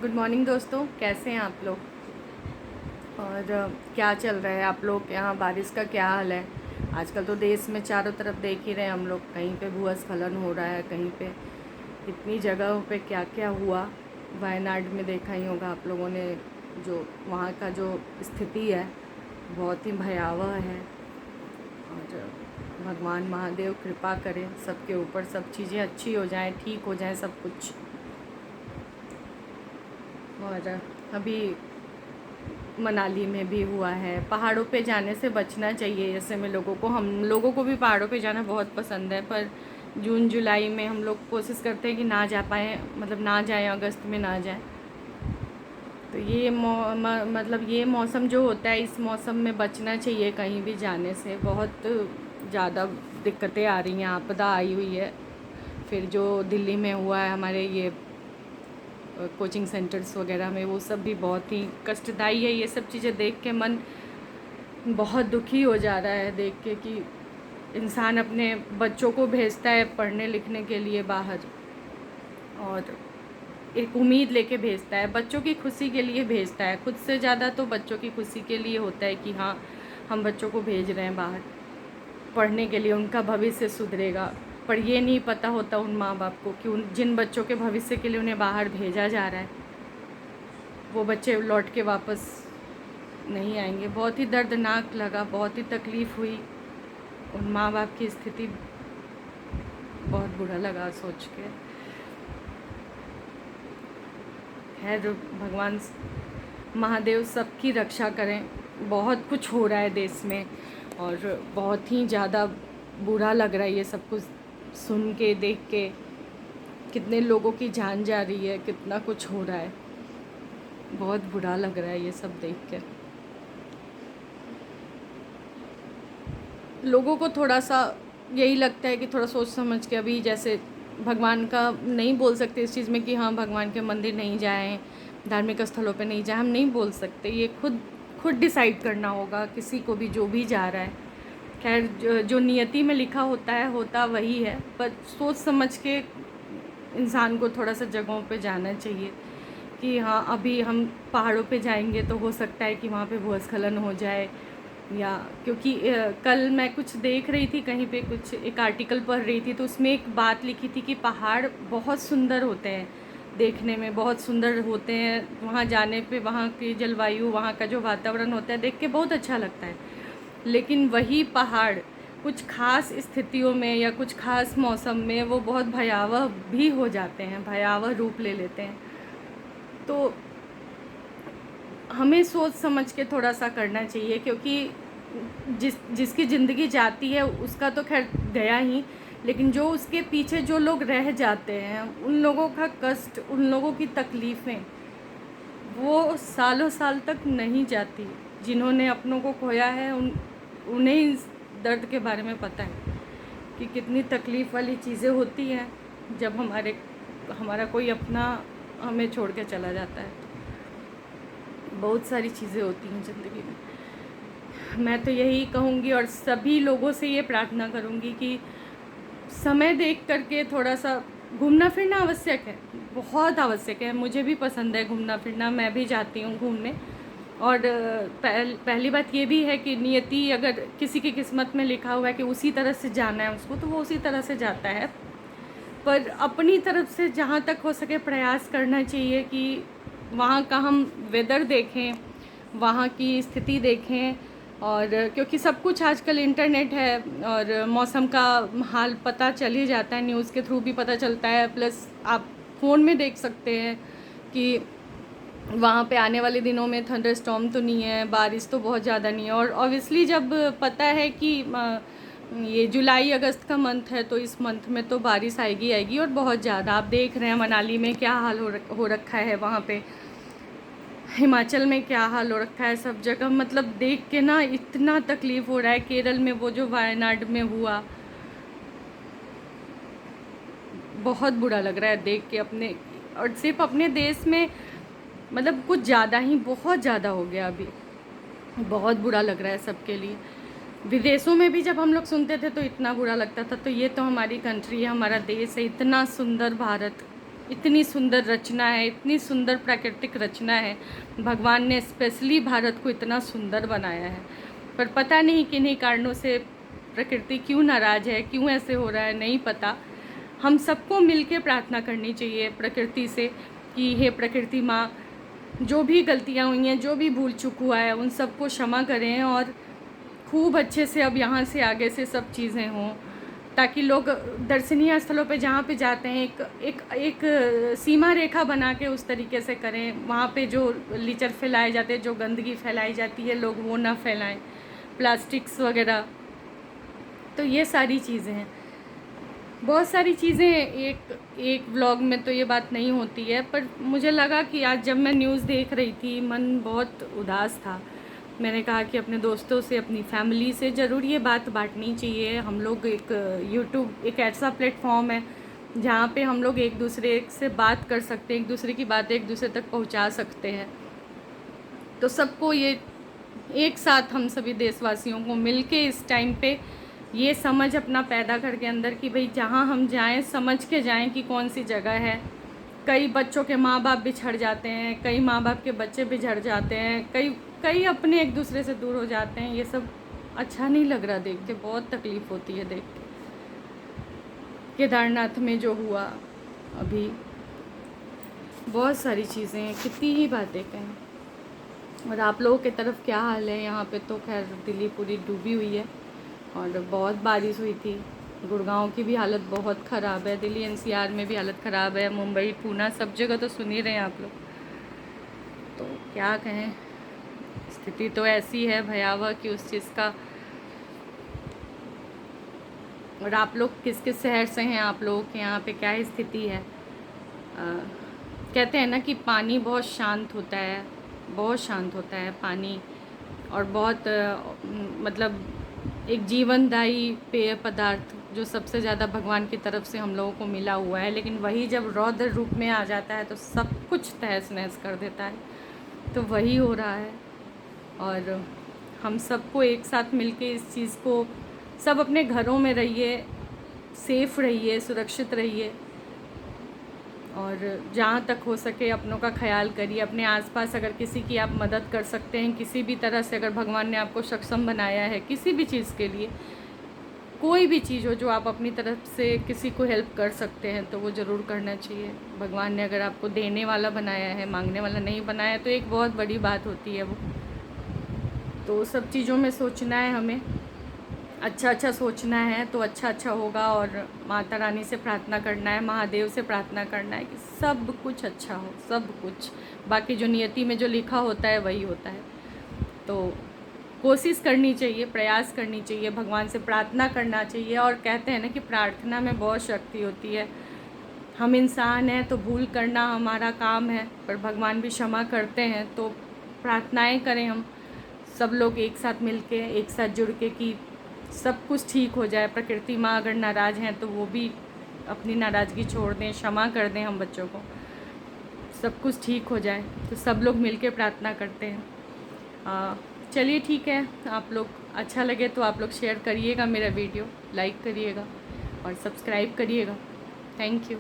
Good morning दोस्तों, कैसे हैं आप लोग। और क्या चल रहा है आप लोग के यहाँ, बारिश का क्या हाल है। आजकल तो देश में चारों तरफ देख ही रहे हैं हम लोग, कहीं पे भूस्खलन हो रहा है, कहीं पे इतनी जगहों पे क्या क्या हुआ। वायनाड में देखा ही होगा आप लोगों ने, जो वहाँ का जो स्थिति है बहुत ही भयावह है। और भगवान महादेव कृपा करें सबके ऊपर, सब चीज़ें अच्छी हो जाएं, ठीक हो जाएं सब कुछ। और अभी मनाली में भी हुआ है। पहाड़ों पे जाने से बचना चाहिए ऐसे में लोगों को। हम लोगों को भी पहाड़ों पे जाना बहुत पसंद है, पर जून जुलाई में हम लोग कोशिश करते हैं कि ना जा पाएँ, मतलब ना जाएं, अगस्त में ना जाएं। तो ये मतलब ये मौसम जो होता है, इस मौसम में बचना चाहिए कहीं भी जाने से। बहुत ज़्यादा दिक्कतें आ रही हैं, आपदा आई हुई है। फिर जो दिल्ली में हुआ है हमारे ये कोचिंग सेंटर्स वगैरह में, वो सब भी बहुत ही कष्टदायी है। ये सब चीज़ें देख के मन बहुत दुखी हो जा रहा है, देख के कि इंसान अपने बच्चों को भेजता है पढ़ने लिखने के लिए बाहर, और एक उम्मीद लेके भेजता है, बच्चों की खुशी के लिए भेजता है। खुद से ज़्यादा तो बच्चों की खुशी के लिए होता है कि हाँ, हम बच्चों को भेज रहे हैं बाहर पढ़ने के लिए, उनका भविष्य सुधरेगा। पर ये नहीं पता होता उन माँ बाप को कि उन जिन बच्चों के भविष्य के लिए उन्हें बाहर भेजा जा रहा है, वो बच्चे लौट के वापस नहीं आएंगे। बहुत ही दर्दनाक लगा, बहुत ही तकलीफ़ हुई। उन माँ बाप की स्थिति बहुत बुरा लगा सोच के। खैर, भगवान महादेव सबकी रक्षा करें। बहुत कुछ हो रहा है देश में, और बहुत ही ज़्यादा बुरा लग रहा है ये सब कुछ सुन के, देख के। कितने लोगों की जान जा रही है, कितना कुछ हो रहा है, बहुत बुरा लग रहा है ये सब देख के। लोगों को थोड़ा सा यही लगता है कि थोड़ा सोच समझ के, अभी जैसे भगवान का नहीं बोल सकते इस चीज़ में कि हाँ भगवान के मंदिर नहीं जाएं, धार्मिक स्थलों पे नहीं जाएं, हम नहीं बोल सकते। ये खुद डिसाइड करना होगा किसी को भी, जो भी जा रहा है। खैर, जो नियति में लिखा होता है होता वही है, पर सोच समझ के इंसान को थोड़ा सा जगहों पे जाना चाहिए कि हाँ, अभी हम पहाड़ों पे जाएंगे तो हो सकता है कि वहाँ पे भूस्खलन हो जाए, या क्योंकि कल मैं कुछ देख रही थी कहीं पे, कुछ एक आर्टिकल पढ़ रही थी, तो उसमें एक बात लिखी थी कि पहाड़ बहुत सुंदर होते हैं, देखने में बहुत सुंदर होते हैं। वहाँ जाने पे वहाँ की जलवायु, वहाँ का जो वातावरण होता है देख के बहुत अच्छा लगता है। लेकिन वही पहाड़ कुछ ख़ास स्थितियों में या कुछ ख़ास मौसम में वो बहुत भयावह भी हो जाते हैं, भयावह रूप ले लेते हैं। तो हमें सोच समझ के थोड़ा सा करना चाहिए, क्योंकि जिसकी ज़िंदगी जाती है उसका तो खैर गया ही, लेकिन जो उसके पीछे जो लोग रह जाते हैं, उन लोगों का कष्ट, उन लोगों की तकलीफ़ें वो सालों साल तक नहीं जाती। जिन्होंने अपनों को खोया है उन्हें इस दर्द के बारे में पता है कि कितनी तकलीफ़ वाली चीज़ें होती हैं जब हमारा कोई अपना हमें छोड़ के चला जाता है। बहुत सारी चीज़ें होती हैं ज़िंदगी में। मैं तो यही कहूँगी और सभी लोगों से ये प्रार्थना करूँगी कि समय देख करके थोड़ा सा घूमना फिरना आवश्यक है, बहुत आवश्यक है। मुझे भी पसंद है घूमना फिरना, मैं भी जाती हूँ घूमने। और पहली बात ये भी है कि नियति, अगर किसी की किस्मत में लिखा हुआ है कि उसी तरह से जाना है उसको, तो वो उसी तरह से जाता है। पर अपनी तरफ से जहाँ तक हो सके प्रयास करना चाहिए कि वहाँ का हम वेदर देखें, वहाँ की स्थिति देखें। और क्योंकि सब कुछ आजकल इंटरनेट है, और मौसम का हाल पता चल ही जाता है, न्यूज़ के थ्रू भी पता चलता है, प्लस आप फ़ोन में देख सकते हैं कि वहाँ पे आने वाले दिनों में थंडर स्टॉर्म तो नहीं है, बारिश तो बहुत ज़्यादा नहीं है। और ऑब्वियसली जब पता है कि ये जुलाई अगस्त का मंथ है, तो इस मंथ में तो बारिश आएगी आएगी, और बहुत ज़्यादा। आप देख रहे हैं मनाली में क्या हाल हो रखा है, वहाँ पे हिमाचल में क्या हाल हो रखा है, सब जगह। मतलब देख के ना इतना तकलीफ़ हो रहा है। केरल में वो जो वायनाड में हुआ, बहुत बुरा लग रहा है देख के अपने, और सिर्फ अपने देश में मतलब कुछ ज़्यादा ही, बहुत ज़्यादा हो गया अभी। बहुत बुरा लग रहा है सबके लिए। विदेशों में भी जब हम लोग सुनते थे तो इतना बुरा लगता था, तो ये तो हमारी कंट्री है, हमारा देश है, इतना सुंदर भारत, इतनी सुंदर रचना है, इतनी सुंदर प्राकृतिक रचना है। भगवान ने स्पेशली भारत को इतना सुंदर बनाया है, पर पता नहीं किन्हीं कारणों से प्रकृति क्यों नाराज़ है, क्यों ऐसे हो रहा है, नहीं पता। हम सबको मिलके प्रार्थना करनी चाहिए प्रकृति से कि हे प्रकृति माँ, जो भी गलतियाँ हुई हैं, जो भी भूल चूक हुआ है, उन सबको क्षमा करें और खूब अच्छे से अब यहाँ से आगे से सब चीज़ें हों, ताकि लोग दर्शनीय स्थलों पे जहाँ पे जाते हैं एक सीमा रेखा बना के उस तरीके से करें। वहाँ पे जो लीचर फैलाए जाते हैं, जो गंदगी फैलाई जाती है, लोग वो ना फैलाएं, प्लास्टिक्स वगैरह। तो ये सारी चीज़ें हैं, बहुत सारी चीज़ें। एक व्लॉग में तो ये बात नहीं होती है, पर मुझे लगा कि आज जब मैं न्यूज़ देख रही थी, मन बहुत उदास था। मैंने कहा कि अपने दोस्तों से, अपनी फैमिली से ज़रूर ये बात बांटनी चाहिए। हम लोग एक यूट्यूब एक ऐसा प्लेटफॉर्म है जहाँ पे हम लोग एक दूसरे से बात कर सकते हैं, एक दूसरे की बातें एक दूसरे तक पहुँचा सकते हैं। तो सबको ये एक साथ हम सभी देशवासियों को मिल के इस टाइम पे ये समझ अपना पैदा करके अंदर कि भाई जहाँ हम जाएं समझ के जाएं कि कौन सी जगह है। कई बच्चों के माँ बाप बिछड़ जाते हैं, कई माँ बाप के बच्चे बिछड़ जाते हैं, कई अपने एक दूसरे से दूर हो जाते हैं। ये सब अच्छा नहीं लग रहा देख के, बहुत तकलीफ़ होती है देख के। केदारनाथ में जो हुआ अभी, बहुत सारी चीज़ें हैं, कितनी ही बातें कहें। और आप लोगों की तरफ क्या हाल है? यहाँ पे तो खैर दिल्ली पूरी डूबी हुई है और बहुत बारिश हुई थी। गुड़गांव की भी हालत बहुत ख़राब है, दिल्ली एनसीआर में भी हालत ख़राब है, मुंबई पूना सब जगह तो सुन ही रहे हैं आप लोग। तो क्या कहें, स्थिति तो ऐसी है भयावह कि उस चीज़ का। और आप लोग किस किस शहर से हैं, आप लोगों के यहाँ पे क्या स्थिति है? कहते हैं ना कि पानी बहुत शांत होता है, बहुत शांत होता है पानी, और बहुत मतलब एक जीवनदायी पेय पदार्थ जो सबसे ज़्यादा भगवान की तरफ से हम लोगों को मिला हुआ है। लेकिन वही जब रौद्र रूप में आ जाता है तो सब कुछ तहस नहस कर देता है। तो वही हो रहा है, और हम सबको एक साथ मिलके इस चीज़ को, सब अपने घरों में रहिए, सेफ़ रहिए, सुरक्षित रहिए, और जहाँ तक हो सके अपनों का ख्याल करिए। अपने आसपास अगर किसी की आप मदद कर सकते हैं किसी भी तरह से, अगर भगवान ने आपको सक्षम बनाया है किसी भी चीज़ के लिए, कोई भी चीज़ हो जो आप अपनी तरफ से किसी को हेल्प कर सकते हैं तो वो ज़रूर करना चाहिए। भगवान ने अगर आपको देने वाला बनाया है, मांगने वाला नहीं बनाया, तो एक बहुत बड़ी बात होती है वो। तो सब चीज़ों में सोचना है हमें, अच्छा सोचना है तो अच्छा होगा। और माता रानी से प्रार्थना करना है, महादेव से प्रार्थना करना है कि सब कुछ अच्छा हो, सब कुछ। बाकी जो नियति में जो लिखा होता है वही होता है। तो कोशिश करनी चाहिए, प्रयास करनी चाहिए, भगवान से प्रार्थना करना चाहिए। और कहते हैं ना कि प्रार्थना में बहुत शक्ति होती है। हम इंसान हैं तो भूल करना हमारा काम है, पर भगवान भी क्षमा करते हैं। तो प्रार्थनाएं करें हम सब लोग एक साथ मिलके, एक साथ जुड़ के, कि सब कुछ ठीक हो जाए। प्रकृति माँ अगर नाराज़ हैं तो वो भी अपनी नाराज़गी छोड़ दें, क्षमा कर दें हम बच्चों को, सब कुछ ठीक हो जाए। तो सब लोग मिलके प्रार्थना करते हैं। चलिए ठीक है, आप लोग अच्छा लगे तो आप लोग शेयर करिएगा मेरा वीडियो, लाइक करिएगा और सब्सक्राइब करिएगा। Thank you.